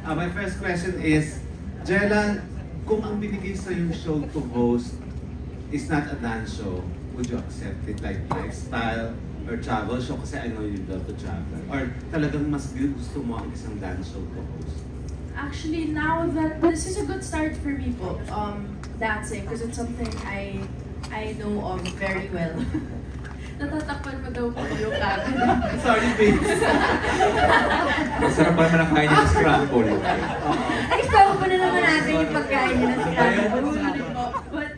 My first question is, Jella, kung ang binigay sa yung show to host is not a dance show, would you accept it? Like lifestyle or travel show? Kasi I know you love to travel. Or talagang mas gusto mo ang isang dance show to host? Actually, now that this is a good start for me po, dancing, because it's something I know of very well. Natatakpan mo daw po yung camera. Sorry, babe. Masarap pa naman ang kain niya ng scramble. Ay, stop mo na naman natin yung pagkain niya ng scramble. But,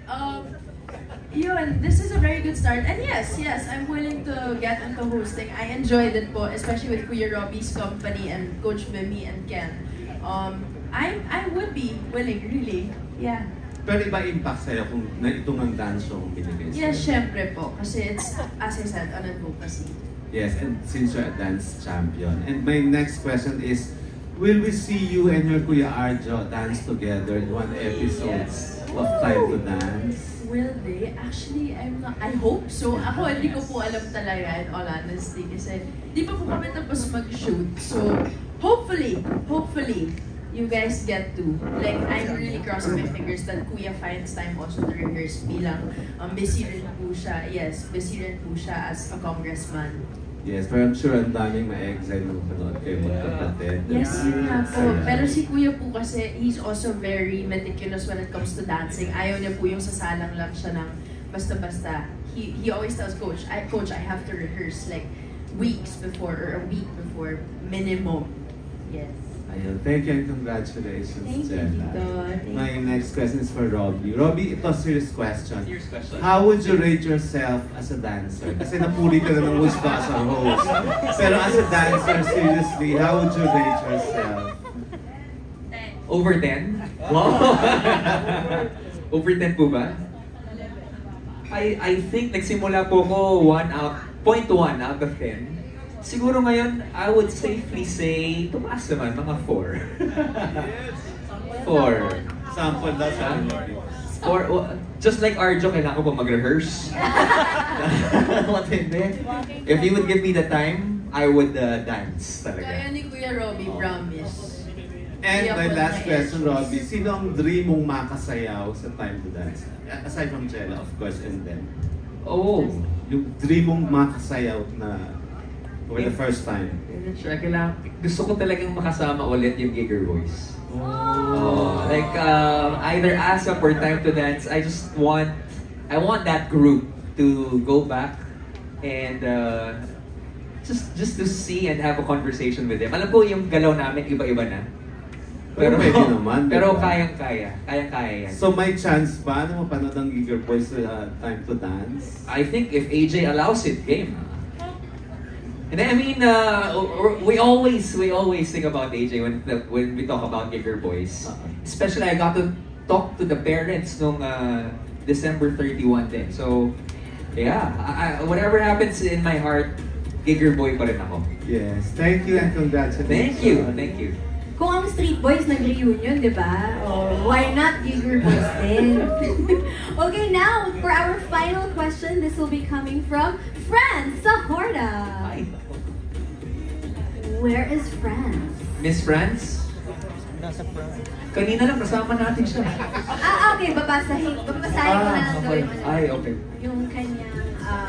yun, this is a very good start. And yes, I'm willing to get into hosting. I enjoyed it po, especially with Kuya Robbie's company and Coach Mimi and Ken. I would be willing, really. Yeah. Pero iba impact sa'yo kung na itong ang dance show ang binigay sa'yo? Yes, syempre po. Kasi it's, as I said, an advocacy. Yes, and since you're a dance champion. And my next question is, will we see you and your Kuya Arjo dance together in one episode of Time to Dance? Will they? Actually, I hope so. Ako, hindi ko po alam talaga, in all honesty. Kasi di pa po kami tapos mag-shoot. So, hopefully, you guys get to. Like, I'm really crossing my fingers that Kuya finds time also to rehearse bilang busy rin po siya. Yes, busy rin po siya as a congressman. Yes, pero I'm sure ang daming ma-exile na mapanood kayo magkapatid. Yes, yun nga po. Pero si Kuya po kasi, he's also very meticulous when it comes to dancing. Ayaw niya po yung sasalang lang siya ng basta-basta. He always tells Coach, I have to rehearse like weeks before or a week before minimum. Yes. Ayun, thank you and congratulations, Thank you, Jella. Tito. My next question is for Robbie. Robbie, ito serious question. Serious question. How would you rate yourself as a dancer? Kasi napuli ka na ng gusto as a host. Pero as a dancer, seriously, how would you rate yourself? Over 10? Wow! Over 10 po ba? I think nagsimula po ko 0.1 out of 10. Siguro ngayon, I would safely say, tumaas naman, mga 4. 4. Sample daw sa Just like Arjo, kailangan ko pa mag-rehearse. Matindi. If you would give me the time, I would dance talaga. Kaya ni Kuya Robbie, promise. And my last question, Robbie, sino ang dream mong makasayaw sa Time to Dance? Aside from Jella, of course, and then. Oh. Yung dream mong makasayaw na for the first time. Sure, gusto ko talagang makasama ulit yung Giger Boys. Oh. Like either ASAP or Time to Dance, I want that group to go back and just to see and have a conversation with them. Alam ko yung galaw namin iba-iba na. Pero pwede naman. Pero diba? kayang-kaya yan. So may chance ba na mapanood ang Giger Boys sa Time to Dance? I think if AJ allows it, game. And I mean, we always think about AJ when we talk about Giger Boys. Especially, I got to talk to the parents nung December 31 din. So, yeah, whatever happens in my heart, Giger Boy pa rin ako. Yes, thank you and congratulations. Thank you. Kung ang Street Boys nag-reunion, di ba? Oh, why not Giger Boys din? Okay, now, for our final question, this will be coming from Franz Sahorda. Where is Franz? Miss Franz? Kanina lang kasama natin siya. Okay, babasahin ko na lang gawin mo. Ay, okay. Yung kanyang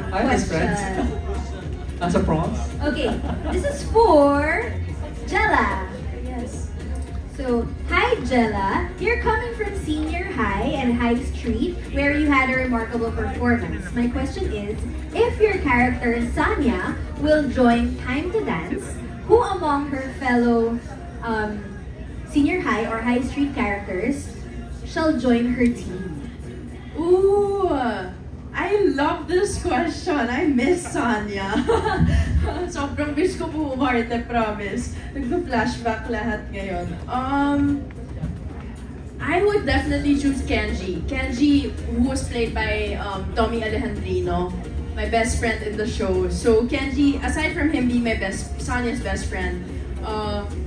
Hi, Miss Franz. Nasa France? Okay, this is for Jella. Yes. So, hi Jella, you're coming from senior high and high street where you had a remarkable performance. My question is, if your character Sanya will join Time to Dance, who among her fellow senior high or high street characters shall join her team? Ooh, I love this question. I miss Sanya. Sobrang miss ko po umarte, promise. Nagpa-flashback lahat ngayon. I would definitely choose Kenji. Kenji, who was played by Tommy Alejandrino, my best friend in the show. So Kenji, aside from him being Sanya's best friend,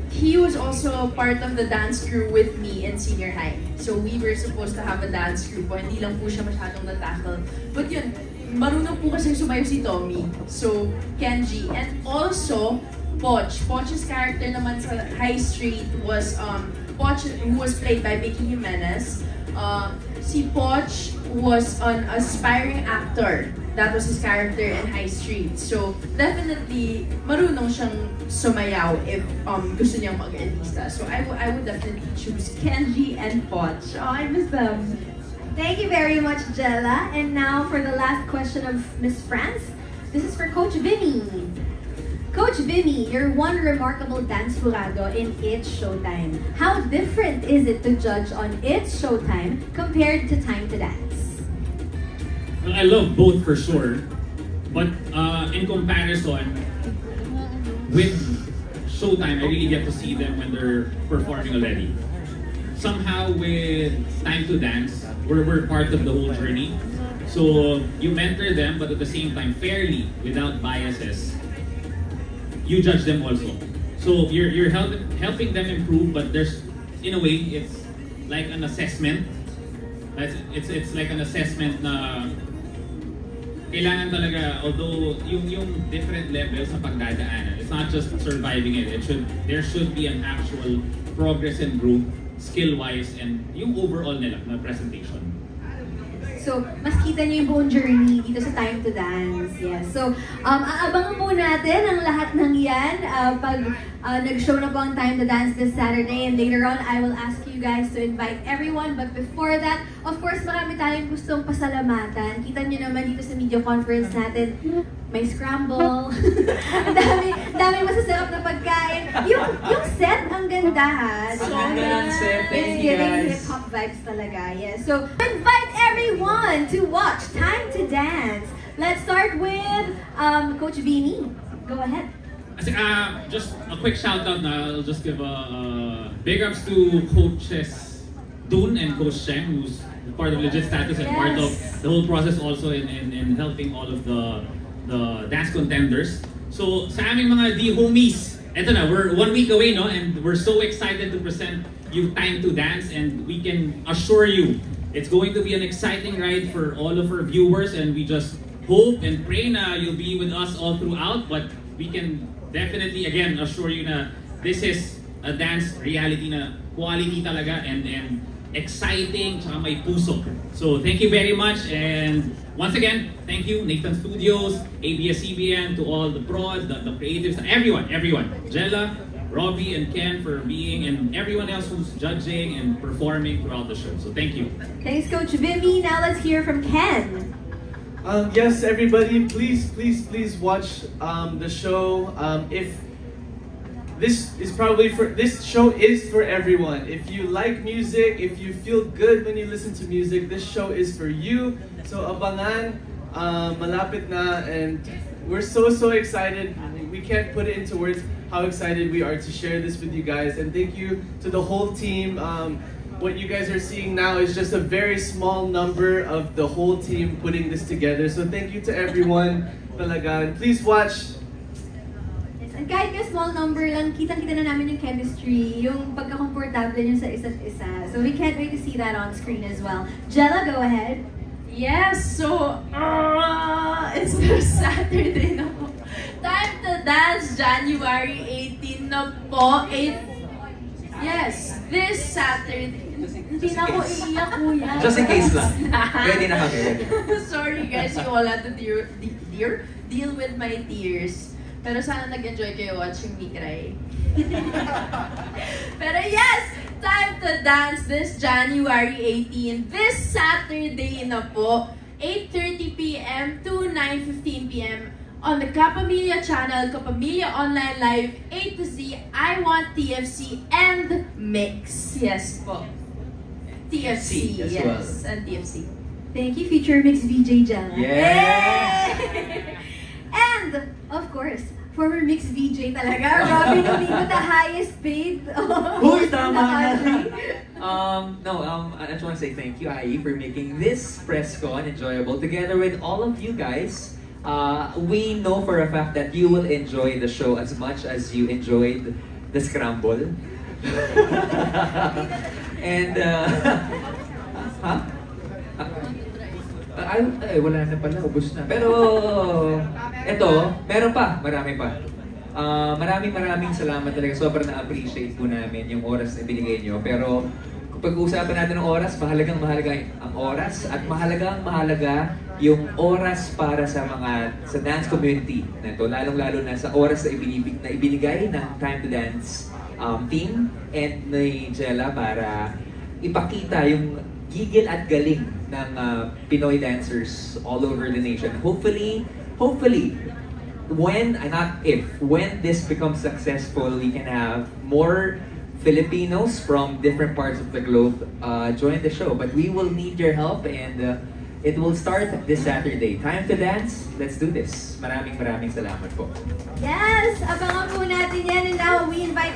he was also part of the dance crew with me in senior high. So we were supposed to have a dance crew po. Hindi lang po siya masyadong na-tackle. But yun, marunong po kasi sumayaw si Tommy. So, Kenji. And also, Poch. Poch's character naman sa High Street was Poch, who was played by Vicky Jimenez. Si Poch was an aspiring actor. That was his character in High Street. So, definitely, marunong siyang sumayaw if gusto niyang mag-elista. So, I would definitely choose Kenji and Poch. Oh, I miss them. Thank you very much, Jella. And now for the last question of Miss France. This is for Coach Vinny. Coach Vinny, you're one remarkable dance jurado in It's Showtime. How different is it to judge on It's Showtime compared to Time to Dance? Well, I love both for sure, but in comparison, with Showtime, I really get to see them when they're performing already. Somehow with Time to Dance, we're part of the whole journey. So you mentor them, but at the same time, fairly, without biases, you judge them also. So you're helping them improve, but there's, in a way, it's like an assessment. It's like an assessment na kailangan talaga, although yung different levels sa pagdadaanan, it's not just surviving it. There should be an actual progress and growth, skill-wise, and yung overall nila na presentation. So, mas kita niyo yung buong journey dito sa Time to Dance. Yes. So, aabangan po natin ang lahat ng yan pag nag-show na po ang Time to Dance this Saturday. And later on, I will ask you guys to invite everyone. But before that, of course, marami tayong gustong pasalamatan. Kita niyo naman dito sa media conference natin, may scramble. dami masasarap na pagkain. Yung set, ang ganda ha. So, ang ganda ng set. Thank you guys. Hip-hop vibes talaga. Yes. So, invite everyone to watch Time to Dance. Let's start with Coach Vinny. Go ahead. Just a quick shout out now. I'll just give a big ups to Coaches Dun and Coach Sheng, who's part of Legit Status and part of the whole process also in helping all of the dance contenders. So sa aming mga D-homies, eto na, we're 1 week away, no? And we're so excited to present you Time to Dance, and we can assure you it's going to be an exciting ride for all of our viewers, and we just hope and pray na you'll be with us all throughout, but we can definitely again assure you na this is a dance reality na quality talaga and exciting, tsaka may puso. So thank you very much, and once again, thank you Nathan Studios, ABS-CBN, to all the prod, the creatives, everyone, Jella, Robbie, and Ken for being, and everyone else who's judging and performing throughout the show. So thank you. Thanks, Coach Vimy. Now let's hear from Ken. Yes, everybody, please watch the show. If this show is for everyone. If you like music, if you feel good when you listen to music, this show is for you. So abangan, malapit na, and we're so excited. We can't put it into words how excited we are to share this with you guys. And thank you to the whole team. What you guys are seeing now is just a very small number of the whole team putting this together. So thank you to everyone talaga. And please watch. And kahit nga small number lang, kitang-kita na namin yung chemistry, yung pagka-comfortable nyo sa isa't isa. So we can't wait to see that on screen as well. Jella, go ahead. Yes, so it's the Saturday na po. Time to Dance, January 18 na po. Yes, this Saturday. Hindi na ako iiyak, kuya. Just in case lang. Ready na kami. Sorry guys, you all had to deal with my tears. Pero sana nag-enjoy kayo watching me cry. Pero yes, Time to Dance this January 18, this Saturday na po, 8:30 p.m. to 9:15 p.m. on the Kapamilya channel, Kapamilya Online Live, A to Z, I Want TFC, and Mix. Yes po. TFC, as yes, well. and TFC. Thank you, Future Mix VJ Jella. Yeah! And, of course, former Mix VJ talaga, Robin Domingo, the highest paid Who's in the tama na? country. I just want to say thank you, Ai, for making this press con enjoyable together with all of you guys. We know for a fact that you will enjoy the show as much as you enjoyed the scramble. And, wala na pala, ubos na. Pero, eto, meron pa, marami pa. Maraming salamat talaga. Sobrang na-appreciate po namin yung oras na binigay nyo. Pero pag-uusapan natin ng oras, mahalaga ang oras at mahalaga yung oras para sa dance community na ito. Lalong-lalo na sa oras na ibinigay ng Time to Dance team and ni Jella para ipakita yung gigil at galing ng Pinoy dancers all over the nation. Hopefully, when this becomes successful, we can have more Filipinos from different parts of the globe join the show. But we will need your help, and it will start this Saturday. Time to Dance. Let's do this. Maraming salamat po. Yes! Abangan po natin yan, and now we invite